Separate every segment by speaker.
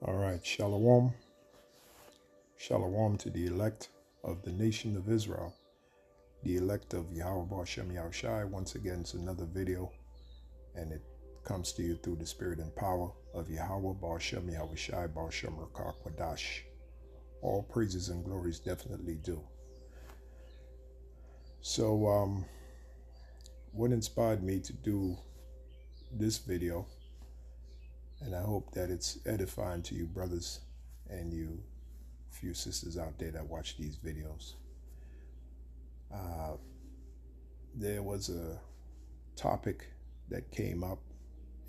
Speaker 1: All right, Shalom. Shalom to the elect of the nation of Israel, the elect of Yahweh Bashem Yahushai. Once again, it's another video, and it comes to you through the spirit and power of Yahweh Bashem Yahushai Bashem Rakak Wadash. All praises and glories definitely do. So, what inspired me to do this video, and I hope that it's edifying to you brothers and you few sisters out there that watch these videos. There was a topic that came up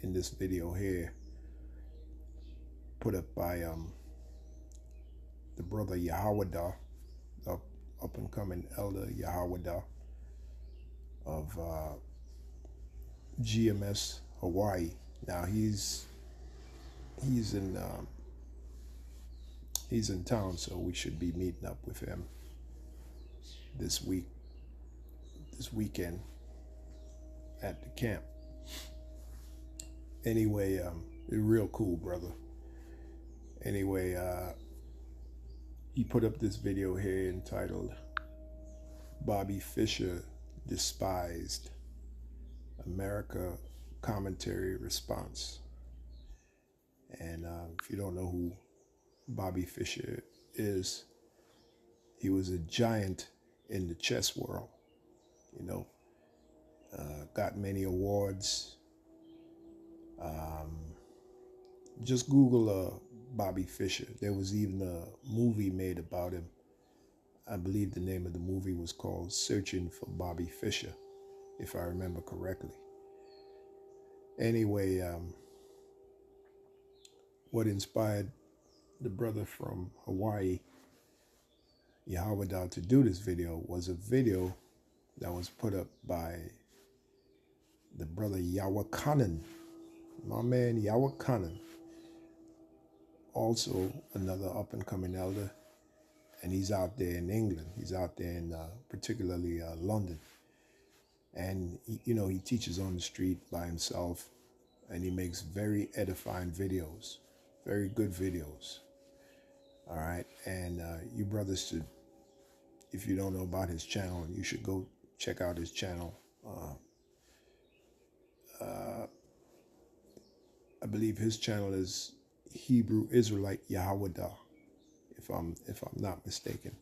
Speaker 1: in this video here, put up by the brother Yahwadah, the up and coming elder Yahwadah of GMS Hawaii. Now he's in town, so we should be meeting up with him this weekend at the camp. Anyway, real cool brother. Anyway, he put up this video here entitled Bobby Fischer Despised America Commentary Response. And if you don't know who Bobby Fischer is, he was a giant in the chess world, got many awards. Just Google Bobby Fischer. There was even a movie made about him. I believe the name of the movie was called Searching for Bobby Fischer, if I remember correctly. Anyway, what inspired the brother from Hawaii, Yahwadah, to do this video was a video that was put up by the brother Yahweh, my man Yahweh, also another up-and-coming elder, and he's out there in England. He's out there in particularly London, and he teaches on the street by himself, and he makes very edifying videos, very good videos. All right, and you brothers should, if you don't know about his channel, you should go check out his channel. I believe his channel is Hebrew Israelite Yahwadah, if I'm not mistaken.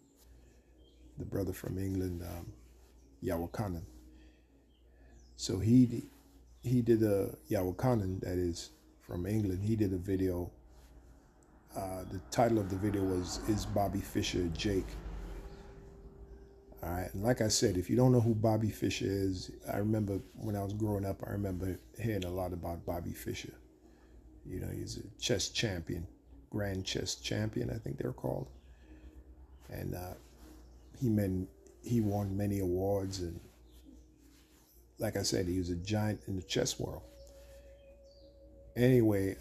Speaker 1: The brother from England, Yahweh. So he did a Yahweh, that is from England. He did a video. The title of the video was "Is Bobby Fischer Jake?" All right, and like I said, if you don't know who Bobby Fischer is, I remember when I was growing up, I remember hearing a lot about Bobby Fischer. He's a chess champion, grand chess champion, I think they're called. And he won many awards, and like I said, he was a giant in the chess world. Anyway,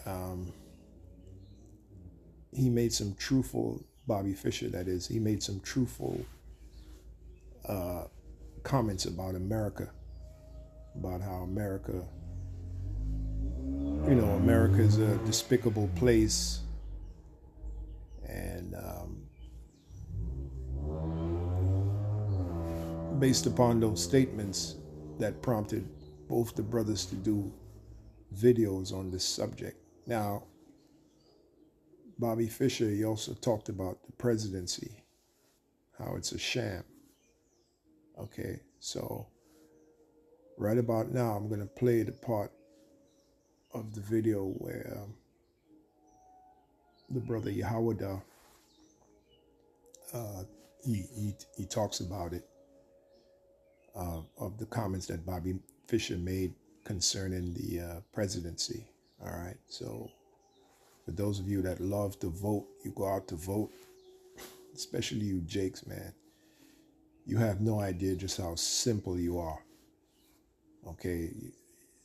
Speaker 1: he made some truthful, Bobby Fischer, that is, he made some truthful comments about America, about how America is a despicable place, and based upon those statements, that prompted both the brothers to do videos on this subject. Now, Bobby Fischer, he also talked about the presidency, how it's a sham. Okay, so right about now, I'm going to play the part of the video where the brother Yahwadah, he talks about it, of the comments that Bobby Fischer made concerning the presidency. All right, so for those of you that love to vote, you go out to vote, especially you Jakes, man. You have no idea just how simple you are. Okay,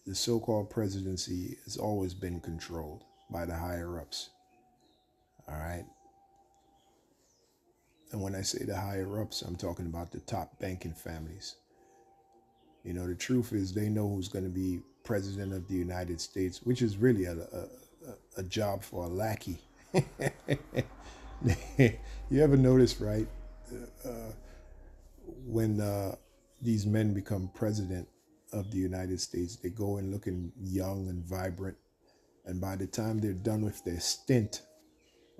Speaker 1: the so-called presidency has always been controlled by the higher-ups. All right. And when I say the higher-ups, I'm talking about the top banking families. The truth is they know who's going to be president of the United States, which is really a job for a lackey. You ever notice, right? When these men become president of the United States, they go in looking young and vibrant, and by the time they're done with their stint,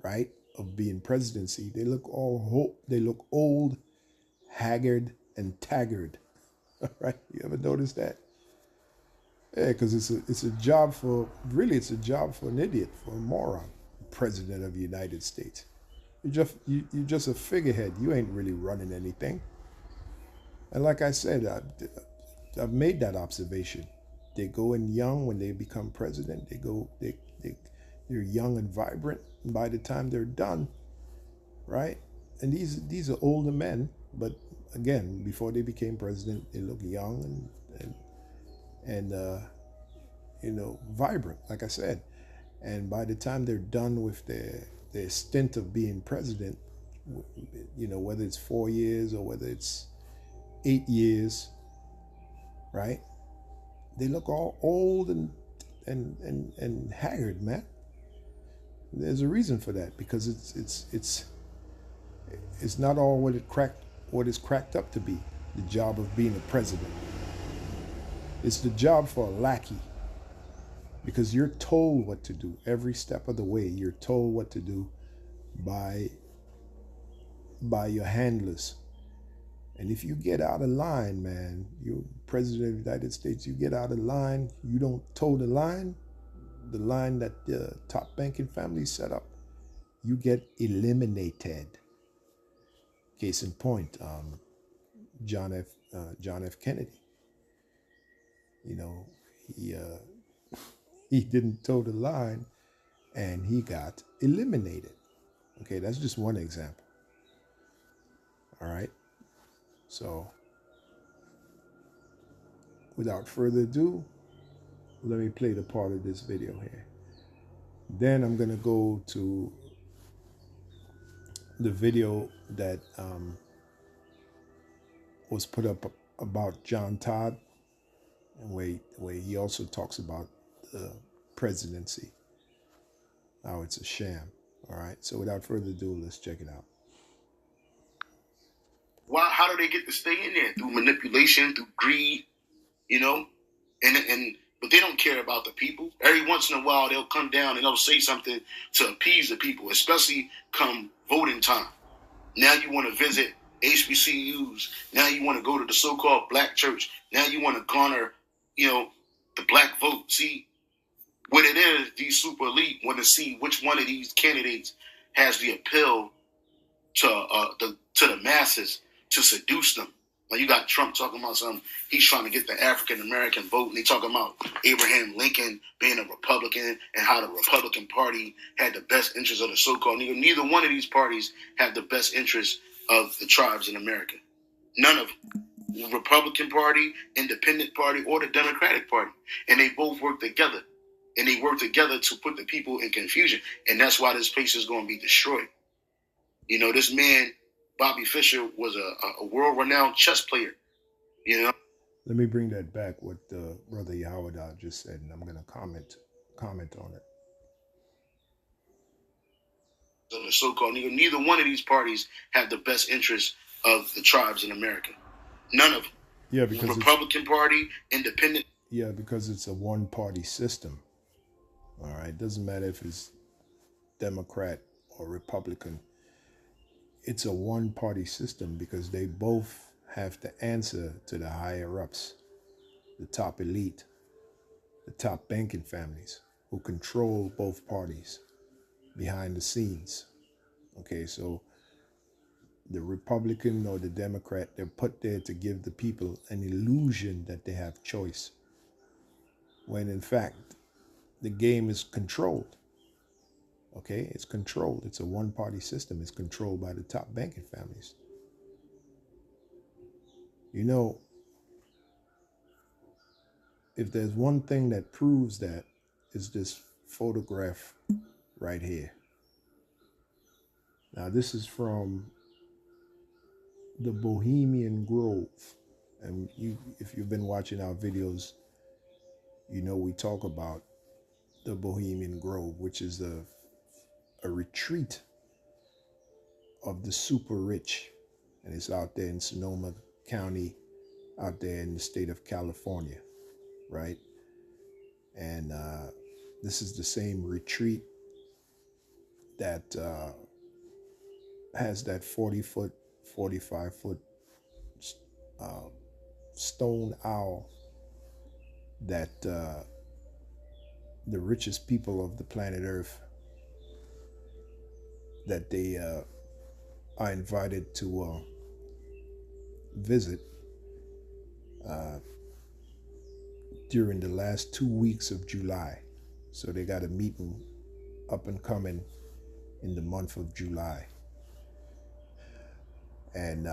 Speaker 1: right, of being presidency, they look old, haggard, and taggart. Right? You ever notice that? Yeah, because it's a job for it's a job for an idiot, for a moron, president of the United States. You're just a figurehead. You ain't really running anything. And like I said, I've made that observation. They go in young when they become president. They're young and vibrant. And by the time they're done, right? And these are older men, but again, before they became president, they look young and vibrant, like I said. And by the time they're done with their stint of being president, whether it's 4 years or whether it's 8 years, right? They look all old and haggard, man. There's a reason for that, because it's not all what it's cracked up to be. The job of being a president. It's the job for a lackey, because you're told what to do every step of the way. You're told what to do by your handlers. And if you get out of line, man, you're president of the United States, you get out of line, you don't toe the line that the top banking family set up, you get eliminated. Case in point, John F. Kennedy. He didn't toe the line, and he got eliminated. Okay, that's just one example. All right. So, without further ado, let me play the part of this video here. Then I'm going to go to the video that was put up about John Todd, where he also talks about the presidency, how it's a sham. All right. So without further ado, let's check it out.
Speaker 2: How do they get to stay in there? Through manipulation, through greed, but they don't care about the people. Every once in a while, they'll come down and they'll say something to appease the people, especially come voting time. Now you want to visit HBCUs. Now you want to go to the so-called black church. Now you want to garner, the black vote. See, what it is, these super elite want to see which one of these candidates has the appeal to the masses, to seduce them. Like, you got Trump talking about something. He's trying to get the African American vote, and they talking about Abraham Lincoln being a Republican and how the Republican Party had the best interests of the so-called Negro. Neither one of these parties have the best interests of the tribes in America. None of them. The Republican Party, Independent Party, or the Democratic Party. And they both work together. And they work together to put the people in confusion. And that's why this place is going to be destroyed. This man, Bobby Fischer, was a world-renowned chess player.
Speaker 1: Let me bring that back, what Brother Yahweh just said, and I'm going to comment on it.
Speaker 2: So the so-called Negro, neither one of these parties have the best interests of the tribes in America. None of them.
Speaker 1: Yeah, because
Speaker 2: the Republican Party, Independent.
Speaker 1: Yeah, because it's a one-party system. All right, doesn't matter if it's Democrat or Republican. It's a one-party system because they both have to answer to the higher-ups, the top elite, the top banking families who control both parties behind the scenes. Okay, so the Republican or the Democrat, they're put there to give the people an illusion that they have choice, when in fact the game is controlled. Okay, it's controlled. It's a one-party system. It's controlled by the top banking families. If there's one thing that proves that, is this photograph right here. Now, this is from the Bohemian Grove. And if you've been watching our videos, we talk about the Bohemian Grove, which is a a retreat of the super rich, and it's out there in Sonoma County, out there in the state of California, right? And this is the same retreat that has that 40-foot, 45-foot uh, stone owl that the richest people of the planet Earth, that they are invited to visit during the last 2 weeks of July. So they got a meeting up and coming in the month of July. And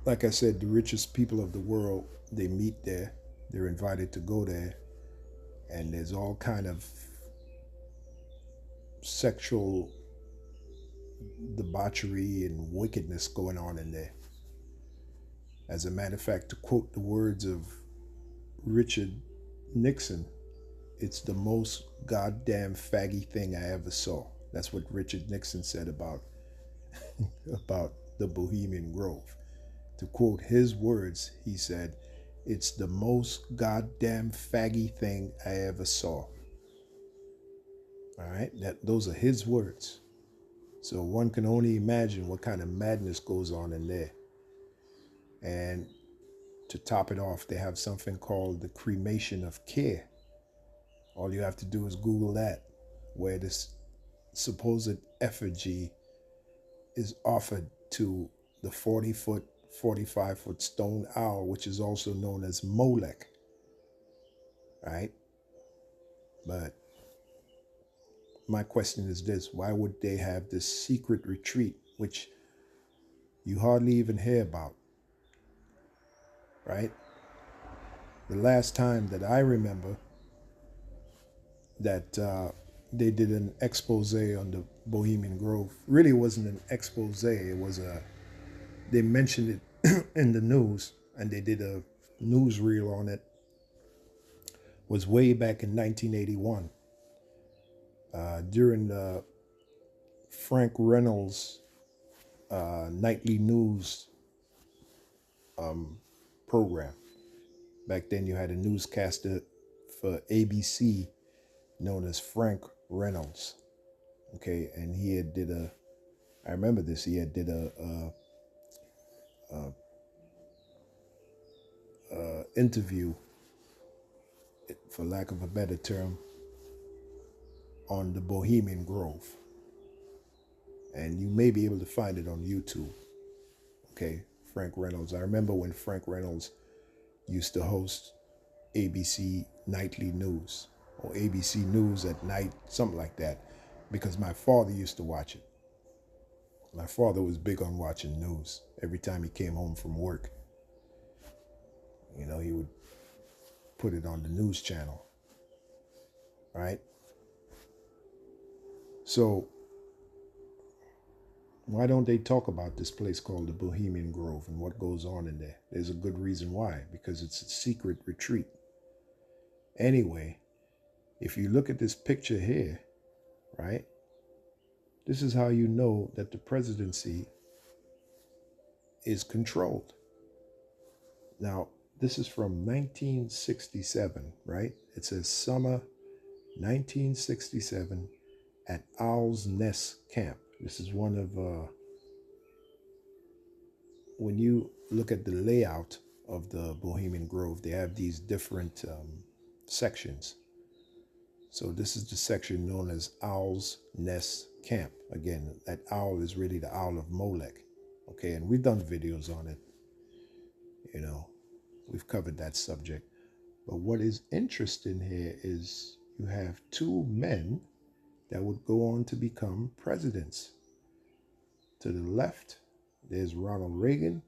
Speaker 1: like I said, the richest people of the world, they meet there. They're invited to go there, and there's all kind of sexual debauchery and wickedness going on in there. As a matter of fact, to quote the words of Richard Nixon, it's the most goddamn faggy thing I ever saw. That's what Richard Nixon said about the Bohemian Grove. To quote his words, he said, "It's the most goddamn faggy thing I ever saw." All right, those are his words. So one can only imagine what kind of madness goes on in there. And to top it off, they have something called the cremation of care. All you have to do is Google that, where this supposed effigy is offered to the 40-foot, 45-foot stone owl, which is also known as Molech, right? But my question is this: why would they have this secret retreat, which you hardly even hear about, right? The last time that I remember that they did an expose on the Bohemian Grove, really wasn't an expose. It was they mentioned it in the news, and they did a newsreel on it. Was way back in 1981 during the Frank Reynolds nightly news program. Back then, you had a newscaster for ABC known as Frank Reynolds. Okay, and he had did a, I remember this, he had did a interview, for lack of a better term, on the Bohemian Grove. And you may be able to find it on YouTube. Okay, Frank Reynolds. I remember when Frank Reynolds used to host ABC Nightly News, or ABC News at Night, something like that, because my father used to watch it. My father was big on watching news. Every time he came home from work, you know, he would put it on the news channel, right? So why don't they talk about this place called the Bohemian Grove and what goes on in there? There's a good reason why, because it's a secret retreat. Anyway, if you look at this picture here, right, this is how you know that the presidency is controlled. Now, this is from 1967, right? It says summer 1967 at Owl's Nest Camp. This is one of, when you look at the layout of the Bohemian Grove, they have these different sections. So this is the section known as Owl's Nest Camp. Again, that owl is really the owl of Molech. Okay, and we've done videos on it. You know, we've covered that subject. But what is interesting here is you have two men that would go on to become presidents. To the left, there's Ronald Reagan.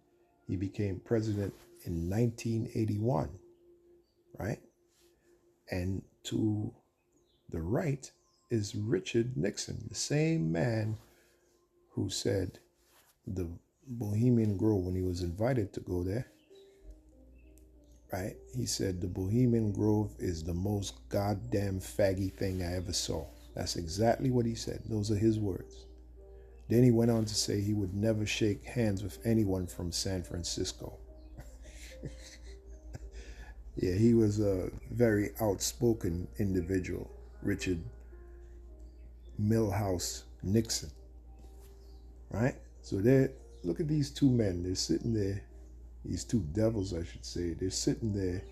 Speaker 1: He became president in 1981, right? And to the right is Richard Nixon, the same man who said the Bohemian Grove, when he was invited to go there, right? He said the Bohemian Grove is the most goddamn faggy thing I ever saw. That's exactly what he said. Those are his words. Then he went on to say he would never shake hands with anyone from San Francisco. Yeah, he was a very outspoken individual, Richard Milhouse Nixon, right? So look at these two men. They're sitting there, these two devils, I should say. They're sitting there,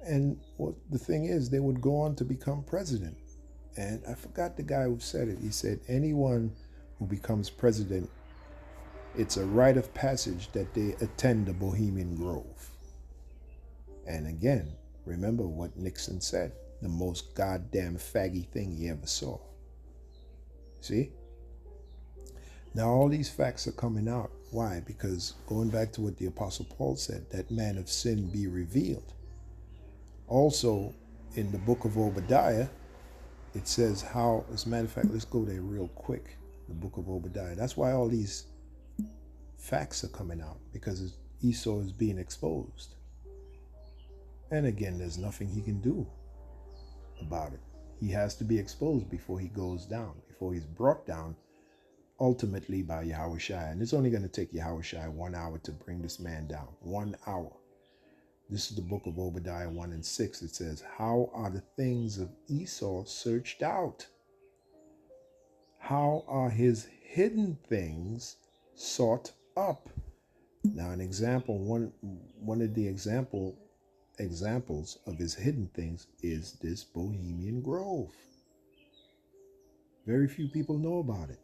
Speaker 1: and what the thing is, they would go on to become president. And I forgot the guy who said it. He said, anyone who becomes president, it's a rite of passage that they attend the Bohemian Grove. And again, remember what Nixon said, the most goddamn faggy thing he ever saw. See? Now all these facts are coming out. Why? Because going back to what the Apostle Paul said, that man of sin be revealed. Also, in the book of Obadiah, it says how, as a matter of fact, let's go there real quick. The book of Obadiah. That's why all these facts are coming out, because Esau is being exposed. And again, there's nothing he can do about it. He has to be exposed before he goes down, before he's brought down, ultimately by Yahushua. And it's only going to take Yahushua 1 hour to bring this man down. 1 hour. This is the book of Obadiah 1 and 6. It says, how are the things of Esau searched out? How are his hidden things sought up? Now, an example, one of the examples of his hidden things is this Bohemian Grove. Very few people know about it.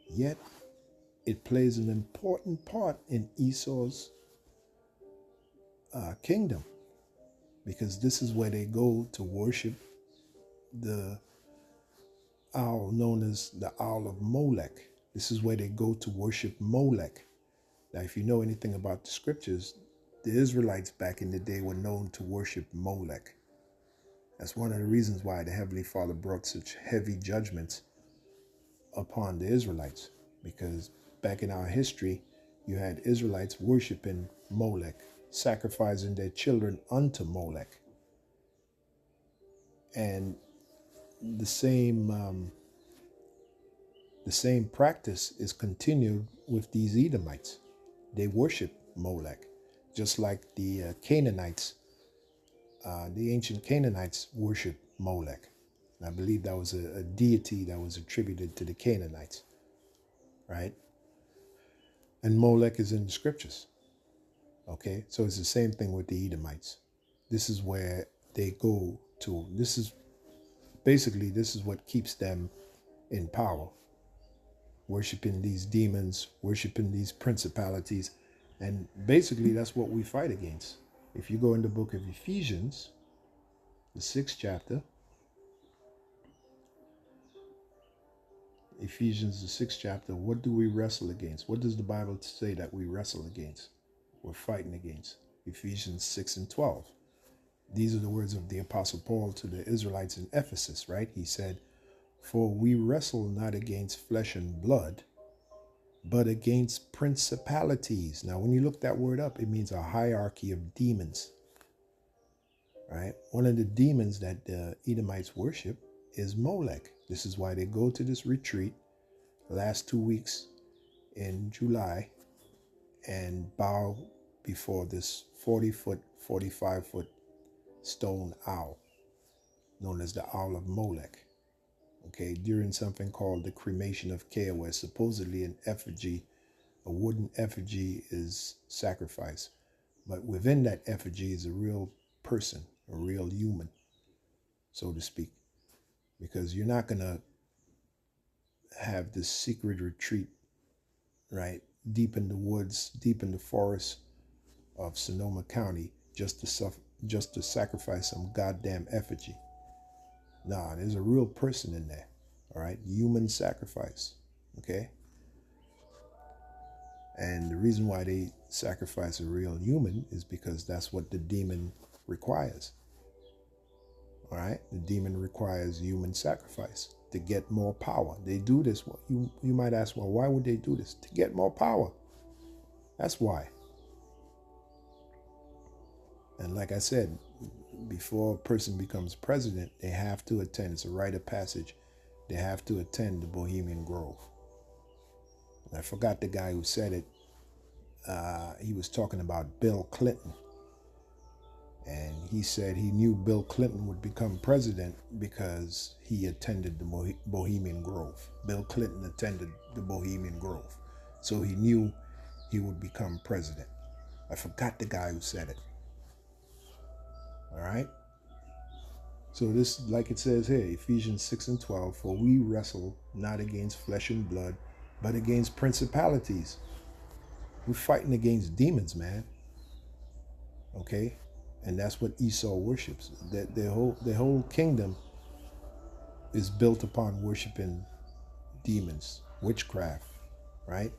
Speaker 1: Yet, it plays an important part in Esau's kingdom, because this is where they go to worship the owl known as the Owl of Molech. This is where they go to worship Molech. Now, if you know anything about the scriptures, the Israelites back in the day were known to worship Molech. That's one of the reasons why the Heavenly Father brought such heavy judgments upon the Israelites, because back in our history, you had Israelites worshiping Molech, sacrificing their children unto Molech. And the same practice is continued with these Edomites. They worship Molech, just like the Canaanites. The ancient Canaanites worship Molech. And I believe that was a deity that was attributed to the Canaanites, right? And Molech is in the scriptures. Okay, so it's the same thing with the Edomites. This is where they go to. This is what keeps them in power. Worshiping these demons, worshiping these principalities. And basically that's what we fight against. If you go in the book of Ephesians, the 6th chapter, Ephesians, the 6th chapter, what do we wrestle against? What does the Bible say that we wrestle against? We're fighting against? Ephesians 6 and 12. These are the words of the Apostle Paul to the Israelites in Ephesus, right? He said, for we wrestle not against flesh and blood, but against principalities. Now, when you look that word up, it means a hierarchy of demons, right? One of the demons that the Edomites worship is Molech. This is why they go to this retreat last 2 weeks in July and bow before this 40-foot, 45-foot stone owl known as the Owl of Molech. Okay, during something called the cremation of care, where supposedly an effigy, a wooden effigy, is sacrificed. But within that effigy is a real person, a real human, so to speak. Because you're not going to have this secret retreat, right, deep in the woods, deep in the forest of Sonoma County, just to sacrifice some goddamn effigy. Nah, there's a real person in there, all right? Human sacrifice, okay? And the reason why they sacrifice a real human is because that's what the demon requires, all right? The demon requires human sacrifice to get more power. They do this. You might ask, well, why would they do this? To get more power. That's why. And like I said, before a person becomes president, they have to attend, it's a rite of passage, they have to attend the Bohemian Grove. And I forgot the guy who said it. He was talking about Bill Clinton. And he said he knew Bill Clinton would become president because he attended the Bohemian Grove. Bill Clinton attended the Bohemian Grove. So he knew he would become president. I forgot the guy who said it. All right? So this, like it says here, Ephesians 6:12, for we wrestle not against flesh and blood, but against principalities. We're fighting against demons, man. Okay? And that's what Esau worships. That their whole kingdom is built upon worshiping demons, witchcraft, right?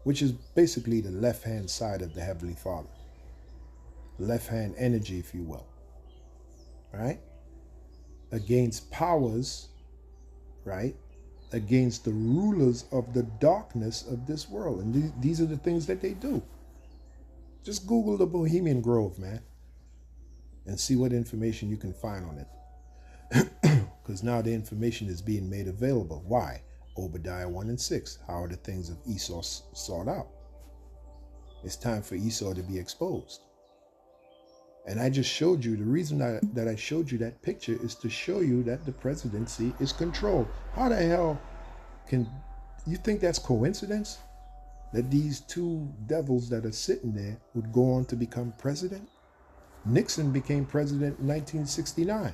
Speaker 1: Which is basically the left-hand side of the Heavenly Father. Left-hand energy, if you will. Right? Against powers, right? Against the rulers of the darkness of this world. And these are the things that they do. Just Google the Bohemian Grove, man, and see what information you can find on it. Because now the information is being made available. Why? Obadiah 1 and 6. How are the things of Esau sought out? It's time for Esau to be exposed. And I just showed you, the reason that I showed you that picture is to show you that the presidency is controlled. How the hell can you think that's coincidence? That these two devils that are sitting there would go on to become president? Nixon became president in 1969.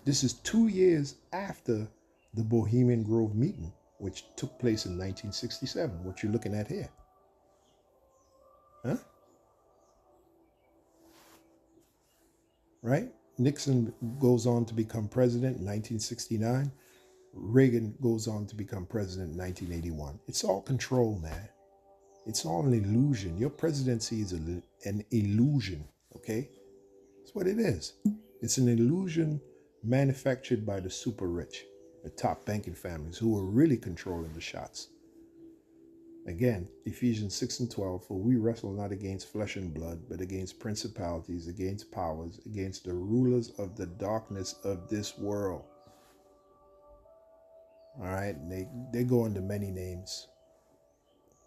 Speaker 1: This is 2 years after the Bohemian Grove meeting, which took place in 1967, what you're looking at here. Huh? Right? Nixon goes on to become president in 1969. Reagan goes on to become president in 1981. It's all control, man. It's all an illusion. Your presidency is an illusion, okay? That's what it is. It's an illusion manufactured by the super rich, the top banking families who are really controlling the shots. Again, Ephesians 6:12, for we wrestle not against flesh and blood, but against principalities, against powers, against the rulers of the darkness of this world. All right, they go under many names.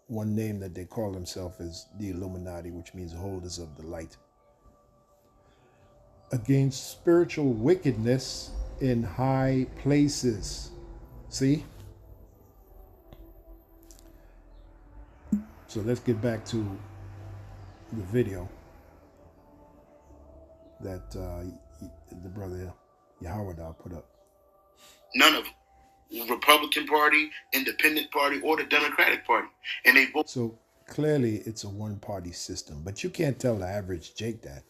Speaker 1: One name that they call themselves is the Illuminati, which means holders of the light. Against spiritual wickedness in high places. See? So let's get back to the video that the brother Yahweh put up.
Speaker 2: None of them. Republican Party, Independent Party, or the Democratic Party. And they both.
Speaker 1: So clearly it's a one-party system, but you can't tell the average Jake that.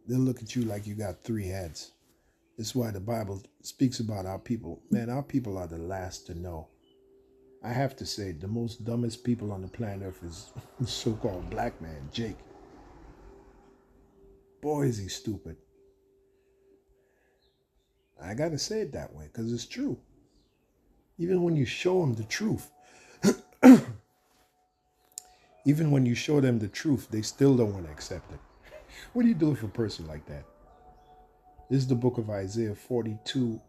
Speaker 1: They'll look at you like you got three heads. That's why the Bible speaks about our people. Man, our people are the last to know. I have to say, the most dumbest people on the planet Earth is the so-called black man, Jake. Boy, is he stupid. I got to say it that way because it's true. Even when you show them the truth, even when you show them the truth, they still don't want to accept it. What do you do with a person like that? This is the book of Isaiah 42.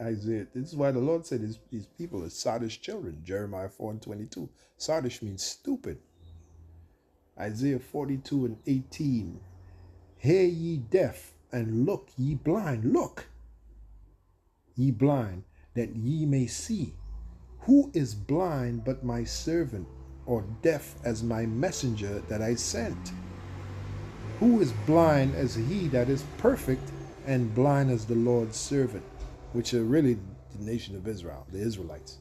Speaker 1: Isaiah. This is why the Lord said these people are sottish children. Jeremiah 4 and 22. Sottish means stupid. Isaiah 42 and 18. Hear ye deaf, and look ye blind. Look, ye blind, that ye may see. Who is blind but my servant, or deaf as my messenger that I sent? Who is blind as he that is perfect, and blind as the Lord's servant, which are really the nation of Israel, the Israelites.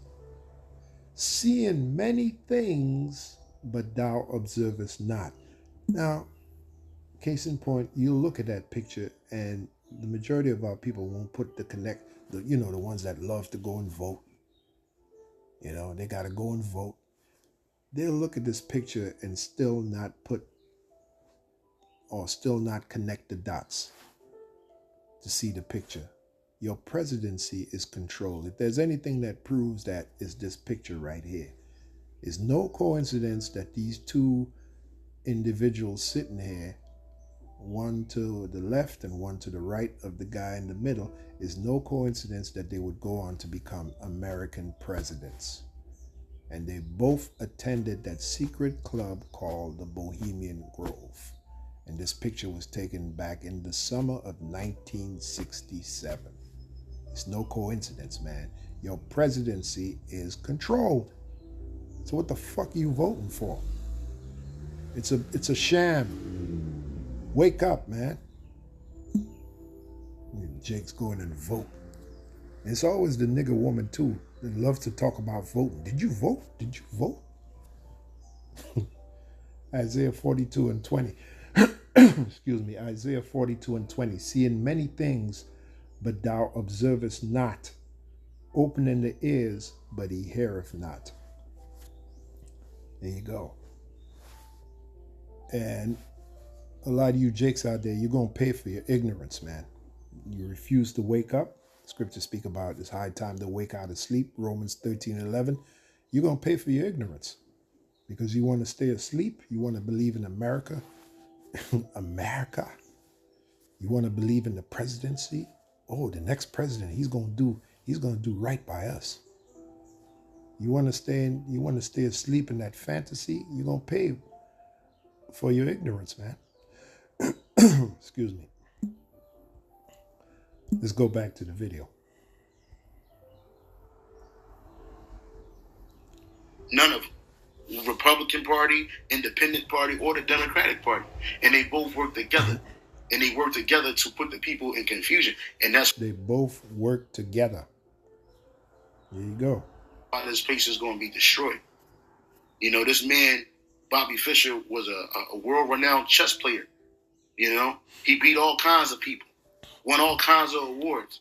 Speaker 1: Seeing many things, but thou observest not. Now, case in point, you'll look at that picture, and the majority of our people won't put the ones that love to go and vote. They got to go and vote. They'll look at this picture and still not connect the dots to see the picture. Your presidency is controlled. If there's anything that proves that, is this picture right here. It's no coincidence that these two individuals sitting here one to the left and one to the right of the guy in the middle, is no coincidence that they would go on to become American presidents. And they both attended that secret club called the Bohemian Grove. And this picture was taken back in the summer of 1967. It's no coincidence, man. Your presidency is controlled. So what the fuck are you voting for? It's a sham. Wake up, man. Jake's going and vote. And it's always the nigger woman too that loves to talk about voting. Did you vote? Did you vote? Isaiah 42 and 20. Excuse me. Isaiah 42 and 20. Seeing many things, but thou observest not. Opening the ears, but he heareth not. There you go. And a lot of you Jakes out there, you're going to pay for your ignorance, man. You refuse to wake up. Scriptures speak about it's high time to wake out of sleep. Romans 13:11. You're going to pay for your ignorance because you want to stay asleep. You want to believe in America. America. You want to believe in the presidency. Oh, the next president, he's going to do right by us. You want to stay asleep in that fantasy. You're going to pay for your ignorance, man. Excuse me. Let's go back to the video.
Speaker 2: None of them. Republican Party, Independent Party, or the Democratic Party. And they both work together. And they work together to put the people in confusion. And that's...
Speaker 1: They both work together. There you go.
Speaker 2: Why this place is going to be destroyed. You know, this man, Bobby Fischer, was a world-renowned chess player. You know, he beat all kinds of people, won all kinds of awards.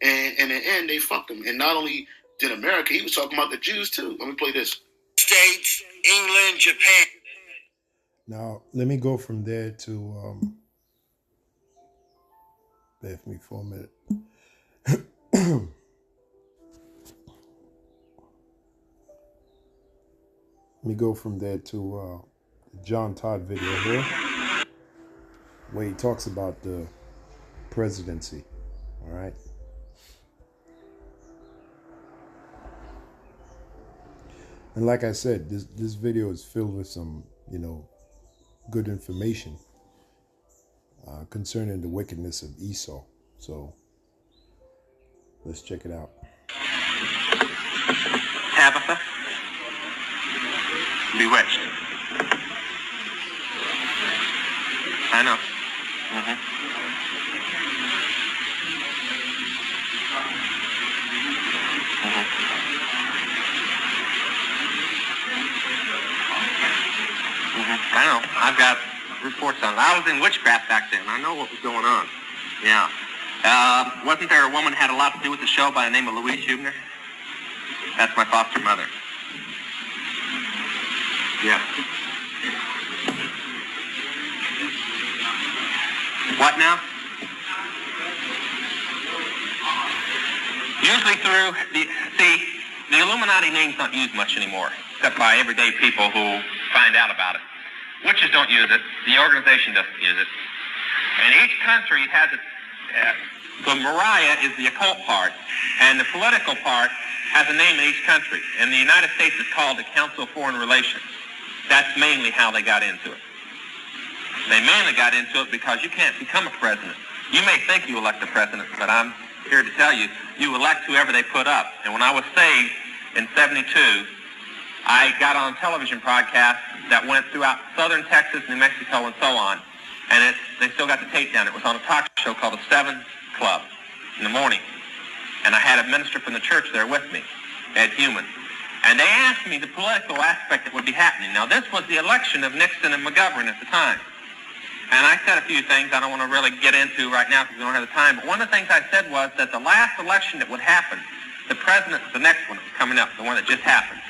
Speaker 2: And in the end, they fucked him. And not only did America, he was talking about the Jews too. Let me play this. States, England, Japan.
Speaker 1: Now, let me go from there to, bear with me for a minute. Let me go from there to the John Todd video here, where he talks about the presidency, all right? And like I said, this video is filled with some, good information concerning the wickedness of Esau. So let's check it out.
Speaker 3: Tabitha? Bewitched. I know. I know. I've got reports on it. I was in witchcraft back then. I know what was going on. Yeah. Wasn't there a woman who had a lot to do with the show by the name of Louise Huebner? That's my foster mother. Yeah. What now? Usually through the Illuminati name's not used much anymore, except by everyday people who find out about it. Witches don't use it. The organization doesn't use it. And each country has its... the Mariah is the occult part, and the political part has a name in each country. And the United States is called the Council of Foreign Relations. That's mainly how they got into it. They mainly got into it because you can't become a president. You may think you elect a president, but I'm here to tell you, you elect whoever they put up. And when I was saved in 72, I got on a television broadcast that went throughout southern Texas, New Mexico, and so on. And they still got the tape down. It was on a talk show called the 7 Club in the morning. And I had a minister from the church there with me, Ed Human. And they asked me the political aspect that would be happening. Now, this was the election of Nixon and McGovern at the time. And I said a few things I don't want to really get into right now because we don't have the time. But one of the things I said was that the last election that would happen, the president, the next one that's coming up, the one that just happened,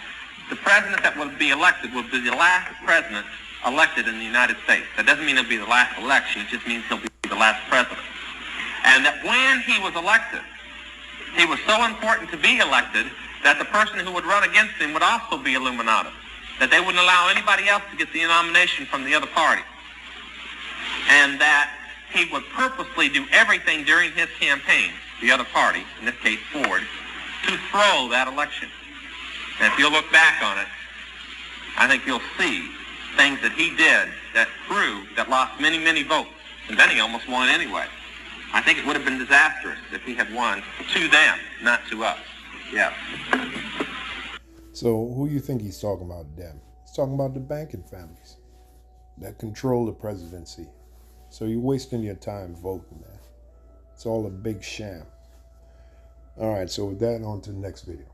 Speaker 3: the president that would be elected would be the last president elected in the United States. That doesn't mean it'll be the last election. It just means he'll be the last president. And that when he was elected, he was so important to be elected that the person who would run against him would also be Illuminati. That they wouldn't allow anybody else to get the nomination from the other party. and that he would purposely do everything during his campaign, the other party, in this case Ford, to throw that election. And if you'll look back on it, I think you'll see things that he did that lost many, many votes. And then he almost won anyway. I think it would have been disastrous if he had won to them, not to us. Yeah.
Speaker 1: So who you think he's talking about, them? He's talking about the banking families that control the presidency. So you're wasting your time voting, man. It's all a big sham. All right, so with that, on to the next video.